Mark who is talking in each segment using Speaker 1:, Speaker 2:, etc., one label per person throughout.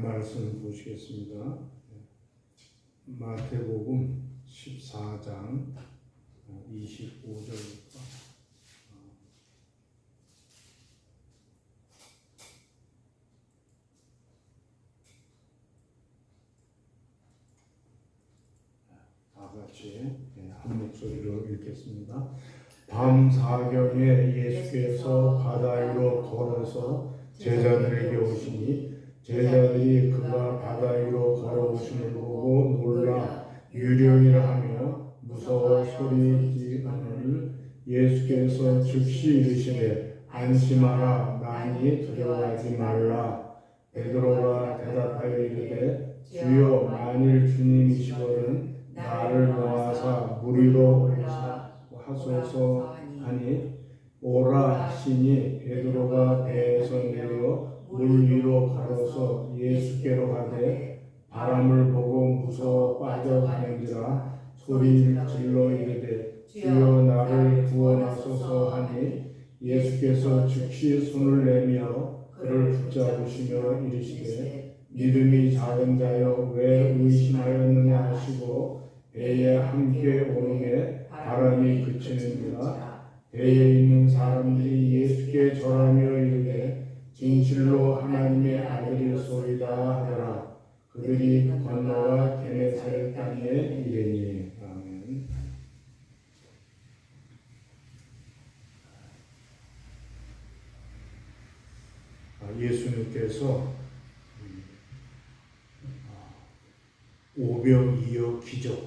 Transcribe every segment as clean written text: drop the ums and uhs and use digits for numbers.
Speaker 1: 말씀 보시겠습니다. 마태복음 14장 25절부터 다 같이 한 목소리로 읽겠습니다. 밤 사경에 예수께서 바다 위로 걸어서 제자들에게 오시니 제자들이 그가 바다 위로 걸어오심을 보고 놀라 유령이라 하며 무서워 소리 지르니 예수께서 즉시 이르시되 안심하라 나니 두려워하지 말라. 베드로가 대답하여 이르되 주여 만일 주님이시거든 나를 놓아사 물 위로 하소서 하니 오라 하시니 베드로가 배에서 내려 물 위로 걸어서 예수께로 가되 바람을 보고 무서워 빠져가는지라 소리를 질러 이르되 주여 나를 구원하소서 하니 예수께서 즉시 손을 내밀어 그를 붙잡으시며 이르시되 믿음이 작은 자여 왜 의심하였느냐 하시고 배에 함께 오르매 바람이 그치는지라. 배에 있는 사람들이 예수께 절하며 이르되 진실로 하나님의 아들이소이다 하더라. 그들이 건너와 게네사렛 땅에 이르니. 아멘. 예수님께서 오병이어 기적을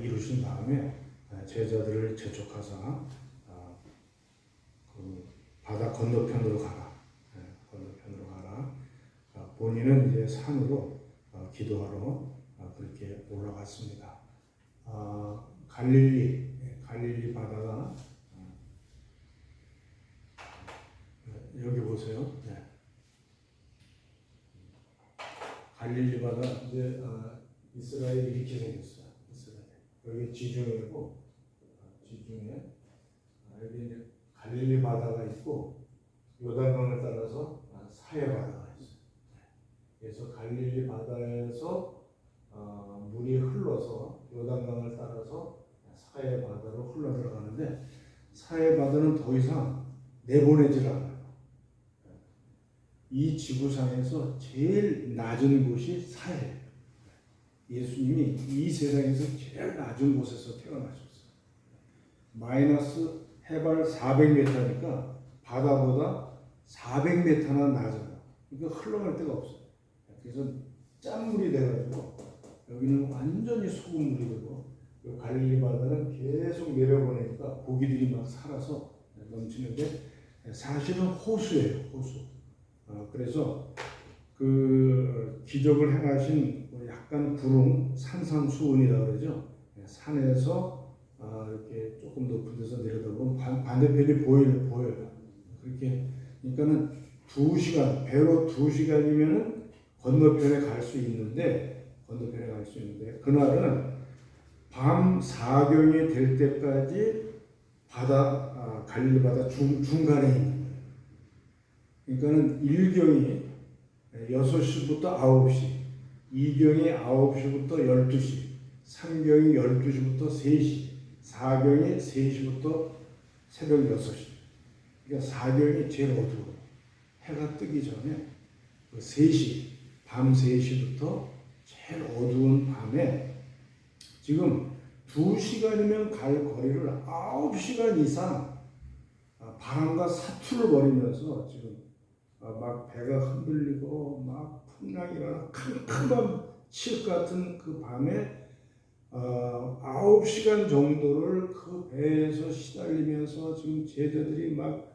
Speaker 1: 이루신 다음에 제자들을 재촉하사 그 바다 건너편으로 가라. 본인은 이제 산으로 기도하러 그렇게 올라갔습니다. 갈릴리 바다가 여기 보세요. 갈릴리 바다 이제 이스라엘이 이렇게 생겼어요. 여기 지중해고 지중해 여기 이제 갈릴리 바다가 있고 요단강을 따라서 사해 바다가 있어요. 그래서 갈릴리 바다에서 물이 흘러서 요단강을 따라서 사해 바다로 흘러 들어가는데 사해 바다는 더 이상 내보내질 않아요. 이 지구상에서 제일 낮은 곳이 사해예요. 예수님이 이 세상에서 제일 낮은 곳에서 태어나셨어요. 마이너스 해발 400m니까 바다보다 400m나 낮아요. 그러니까 흘러갈 데가 없어요. 그래서 짠물이 돼가지고 여기는 완전히 소금물이 되고 갈릴리 바다는 계속 내려보내니까 고기들이 막 살아서 넘치는데 사실은 호수예요. 호수. 그래서 그 기적을 행하신 약간 구름, 산삼수훈이라고 그러죠. 산에서 이렇게 조금 높은 데서 내려다보면 반대편이 보여요. 그렇게 그러니까는 2시간 배로 2시간이면은 건너편에 갈 수 있는데 그날은 밤 사경이 될 때까지 갈릴리 바다 중간에 있는 거예요. 그러니까는 1경이 6시부터 9시, 2경이 9시부터 12시, 3경이 12시부터 3시, 4경이 3시부터 새벽 6시. 그러니까 4경이 제일 어두워요. 해가 뜨기 전에 그 3시, 밤 3시부터 제일 어두운 밤에 지금 2시간이면 갈 거리를 9시간 이상 바람과 사투를 벌이면서 지금 막 배가 흔들리고 막 풍랑이나 캄캄한 칠 같은 그 밤에 9시간 정도를 그 배에서 시달리면서 지금 제자들이 막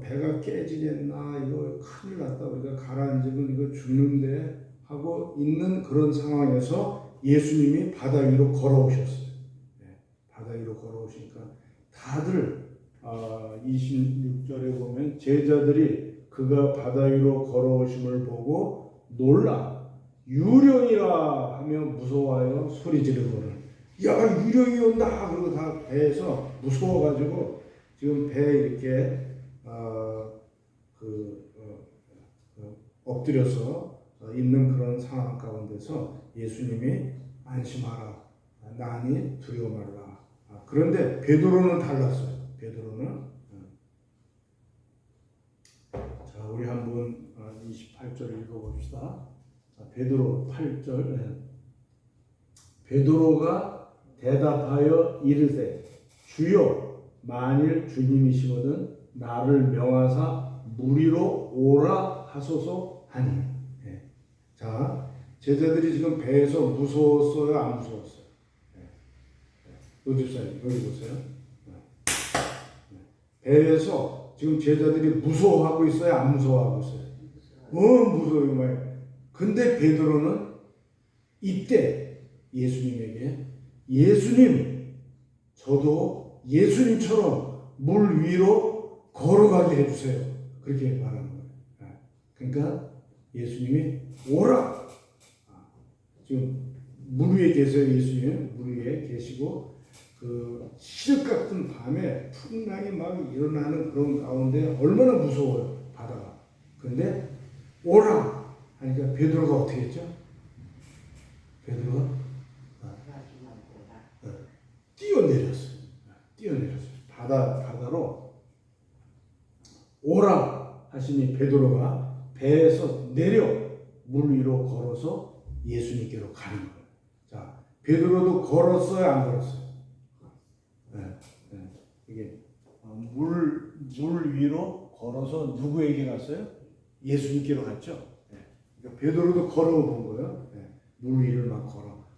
Speaker 1: 배가 깨지겠나 이거 큰일 났다 우리가 가라앉으면 이거 죽는데 하고 있는 그런 상황에서 예수님이 바다 위로 걸어오셨어요. 바다 위로 걸어오시니까 다들 26절에 보면 제자들이 그가 바다 위로 걸어오심을 보고 놀라 유령이라 하며 무서워하여 소리 지르거늘. 야 유령이 온다. 그리고 다 배에서 무서워가지고 지금 배에 이렇게 엎드려서 있는 그런 상황 가운데서 예수님이 안심하라, 나니 두려워 말라. 그런데 베드로는 달랐어요. 베드로는 자, 우리 한번 28절 읽어봅시다. 베드로 8절. 베드로가 대답하여 이르되 주여, 만일 주님이시거든 나를 명하사 무리로 오라 하소서 하니. 자, 제자들이 지금 배에서 무서웠어요, 안 무서웠어요? 노집사님 여기 보세요. 배에서 지금 제자들이 무서워하고 있어요, 안 무서워하고 있어요? 무서워요, 말. 근데 베드로는 이때 예수님에게 예수님, 저도 예수님처럼 물 위로 걸어가게 해주세요. 그렇게 말하는 거예요. 그러니까 예수님이 오라. 지금 물 위에 계세요. 예수님 물 위에 계시고 그 시력 같은 밤에 풍랑이 막 일어나는 그런 가운데 얼마나 무서워요, 바다가. 그런데 오라 하니까 베드로가 어떻게 했죠? 베드로가 뛰어내렸어요. 뛰어내렸어요. 바다로 오라 하시니 베드로가 배에서 내려 물 위로 걸어서 예수님께로 가는 거예요. 자, 베드로도 걸었어요, 안 걸었어요? 이게 물 위로 걸어서 누구에게 갔어요? 예수님께로 갔죠. 그러니까 베드로도 걸어본 거예요. 물 위를 막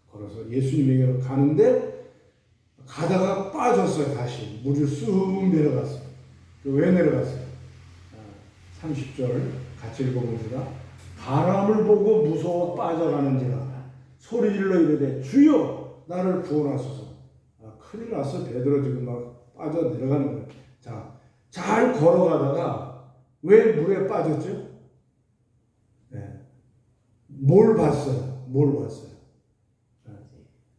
Speaker 1: 걸어서 예수님에게로 가는데 가다가 빠졌어요. 다시 물이 쑥 내려갔어요. 왜 내려갔어요? 30절 같이 읽어봅시다. 바람을 보고 무서워 빠져가는지라 소리질러 이르되 주여 나를 구원하소서. 큰일 났어. 베드로 지금 막 빠져 내려가는 거예요. 자, 잘 걸어가다가 왜 물에 빠졌죠? 뭘 봤어요?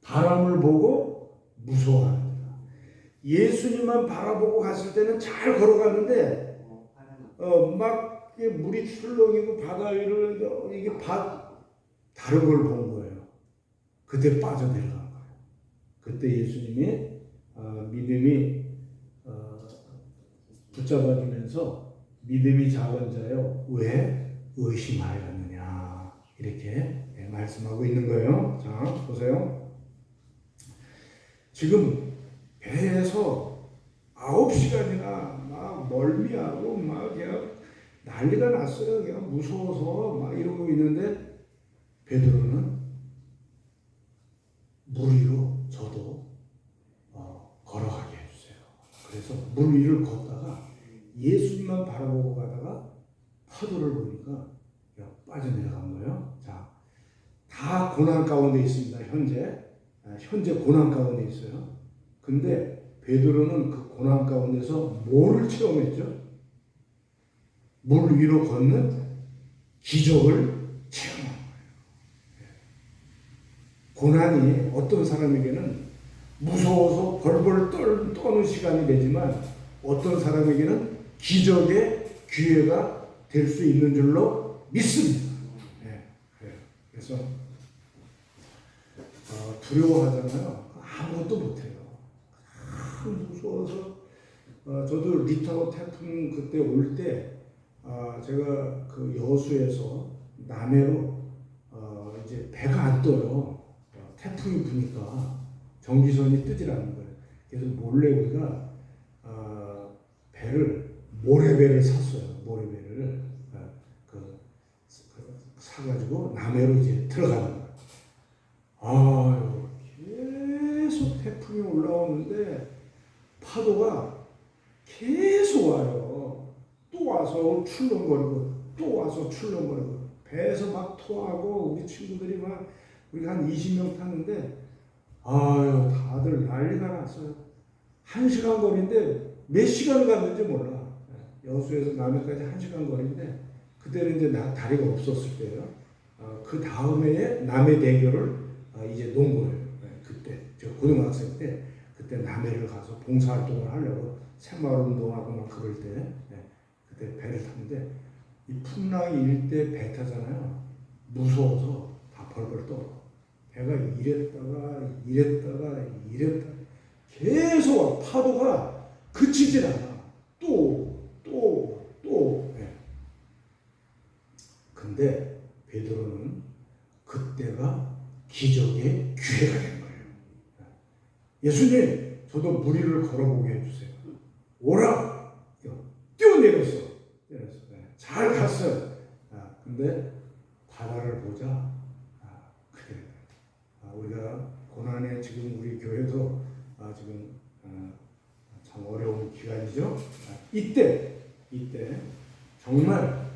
Speaker 1: 바람을 보고 무서워합니다. 예수님만 바라보고 갔을 때는 잘 걸어가는데 막 물이 출렁이고 바다 위를 이게 다른 걸 본 거예요. 그때 빠져내려간 거예요. 그때 예수님이 믿음이 붙잡아주면서 믿음이 작은 자여 왜 의심하였느냐 이렇게 말씀하고 있는 거예요. 자, 보세요. 지금 배에서 9시간이나 막 멀미하고 막 그냥 난리가 났어요. 그냥 무서워서 막 이러고 있는데 베드로는 물 위로 저도 걸어가게 해주세요. 그래서 물 위를 걷다가 예수님만 바라보고 가다가 파도를 보니까 그냥 빠져내려간 거예요. 자, 다 고난 가운데 있습니다. 현재 고난 가운데 있어요. 근데 베드로는 그 고난 가운데서 뭐를 체험했죠? 물 위로 걷는 기적을 체험한 거예요. 고난이 어떤 사람에게는 무서워서 벌벌 떠는 시간이 되지만 어떤 사람에게는 기적의 기회가 될 수 있는 줄로 믿습니다. 그래서 두려워하잖아요. 아무것도 못해요. 무서워서 저도 리터 태풍 그때 올 때 제가 그 여수에서 남해로 이제 배가 안 떠요. 태풍이 부니까 전기선이 뜨질 않는 거예요. 그래서 몰래 우리가 배를 모래배를 샀어요. 모래배를 사가지고 남해로 이제 들어가는 거예요. 아유, 계속 태풍이 올라오는데 파도가 계속 와요. 또 와서 출렁거리고 또 와서 출렁거리고 배에서 막 토하고 우리 친구들이 막 우리가 한 20명 탔는데 아유 다들 난리가 났어요. 1시간 거리인데 몇 시간 갔는지 몰라. 여수에서 남해까지 1시간 거리인데 그때는 이제 다리가 없었을 때요. 그 다음에 남해대교를 이제 놓은 거예요. 그때 저 고등학생 때 그때 남해를 가서 봉사활동을 하려고 새마을 운동하고 막 그럴 때 그때 배를 탔는데 이 풍랑이 일 때 배 타잖아요. 무서워서 다 벌벌 떨어. 배가 이랬다가 계속 파도가 그치질 않아. 또. 예. 근데 베드로는 그때가 기적의 기회가 된 거예요. 예수님, 저도 무리를 걸어보게 해주세요. 오라! 뛰어내렸어. 잘 갔어요. 근데 바다를 보자. 그래. 우리가 고난에 지금 우리 교회도 지금 참 어려운 기간이죠. 이때 정말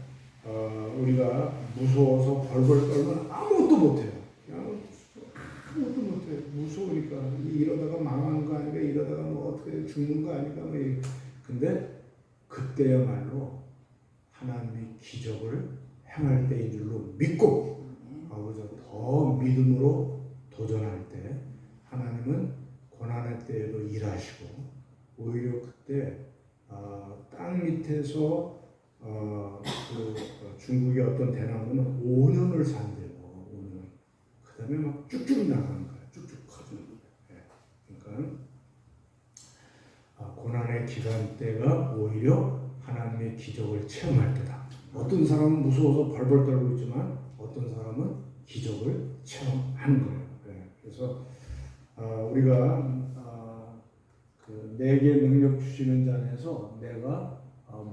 Speaker 1: 우리가 무서워서 벌벌 떨면 아무것도 못해요. 아무것도 못해요. 무서우니까 이러다가 망하는 거 아닌가, 이러다가 뭐 어떻게 죽는 거 아닌가. 근데 그때야말로 하나님이 기적을 행할 때인 줄로 믿고 우리가 더 믿음으로 도전할 때 하나님은 고난의 때에도 일하시고 오히려 그때 땅 밑에서 그 중국의 어떤 대나무는 5년을 산대요. 5년. 그 다음에 막 쭉쭉 나가는 거예요. 쭉쭉 커지는 거예요. 그러니까 고난의 기간 때가 오히려 하나님의 기적을 체험할 때다. 어떤 사람은 무서워서 벌벌 떨고 있지만 어떤 사람은 기적을 체험하는 거예요. 그래서 우리가 그 내게 능력 주시는 자 안에서 내가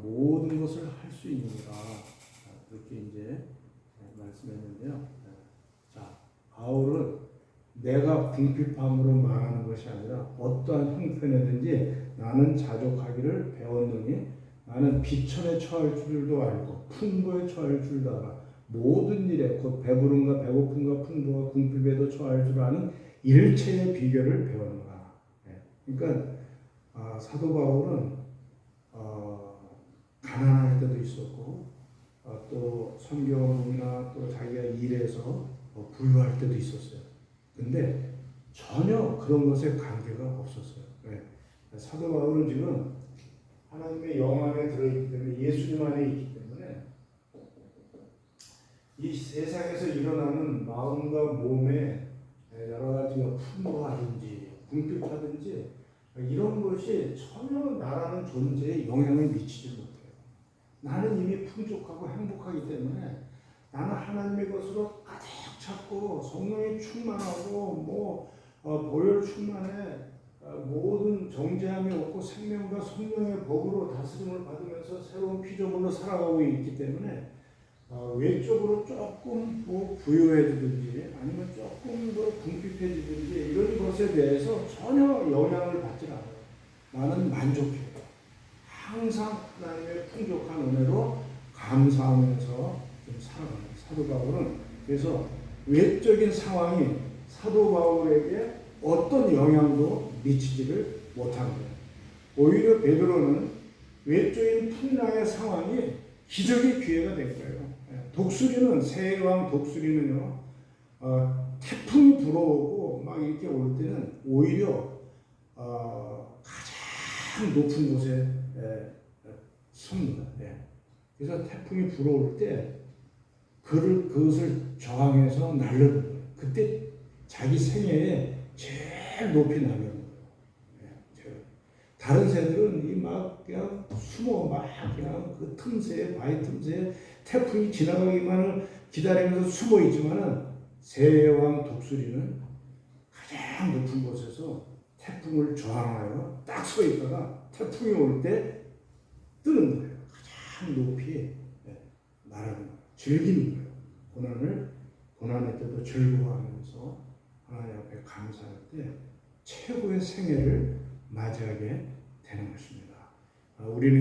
Speaker 1: 모든 것을 할 수 있는가 그렇게 이제 말씀했는데요. 자, 바울은 내가 궁핍함으로 말하는 것이 아니라 어떠한 형편이든지 나는 자족하기를 배웠느니 나는 비천에 처할 줄도 알고 풍부에 처할 줄도 알아. 모든 일에 곧 배부름과 배고픔과 풍부와 궁핍에도 처할 줄 아는 일체의 비결을 배웠노라. 그러니까 사도 바울은 가난할 때도 있었고 또 선교문이나 또 자기가 일해서 부유할 때도 있었어요. 근데 전혀 그런 것에 관계가 없었어요. 사도 바울은 지금 하나님의 영 안에 들어있기 때문에 예수님 안에 있기 때문에 이 세상에서 일어나는 마음과 몸에 여러 가지가 풍부하든지 궁핍하든지 이런 것이 전혀 나라는 존재에 영향을 미치지 못해요. 나는 이미 풍족하고 행복하기 때문에 나는 하나님의 것으로 가득 찼고 성령이 충만하고 보혈 충만해 모든 정죄함이 없고 생명과 성령의 법으로 다스림을 받으면서 새로운 피조물로 살아가고 있기 때문에 외적으로 조금 부유해지든지 아니면 조금 더 궁핍해지든지 이런 것에 대해서 전혀 영향을 받지 않아요. 나는 만족해요. 항상 하나님의 풍족한 은혜로 감사하면서 좀 살아가는 사도 바울은 그래서 외적인 상황이 사도 바울에게 어떤 영향도 미치지를 못한 거예요. 오히려 베드로는 외적인 풍랑의 상황이 기적의 기회가 된 거예요. 독수리는 세왕 독수리는요 태풍이 불어오고 막 이렇게 올 때는 오히려 가장 높은 곳에 섭니다. 그래서 태풍이 불어올 때 그것을 저항해서 날르는 거예요. 그때 자기 생애에 제일 높이 날르는 거예요. 다른 새들은 그냥 숨어 그냥 그 틈새에 바위 틈새에 태풍이 지나가기만을 기다리면서 숨어 있지만은 세왕 독수리는 가장 높은 곳에서 태풍을 저항하여 딱 서 있다가 태풍이 올 때 뜨는 거예요. 가장 높이 날아가는 거예요. 즐기는 거예요. 고난의 때도 즐거워하면서 하나님 앞에 감사할 때 최고의 생애를 맞이하게 되는 것입니다. 우리는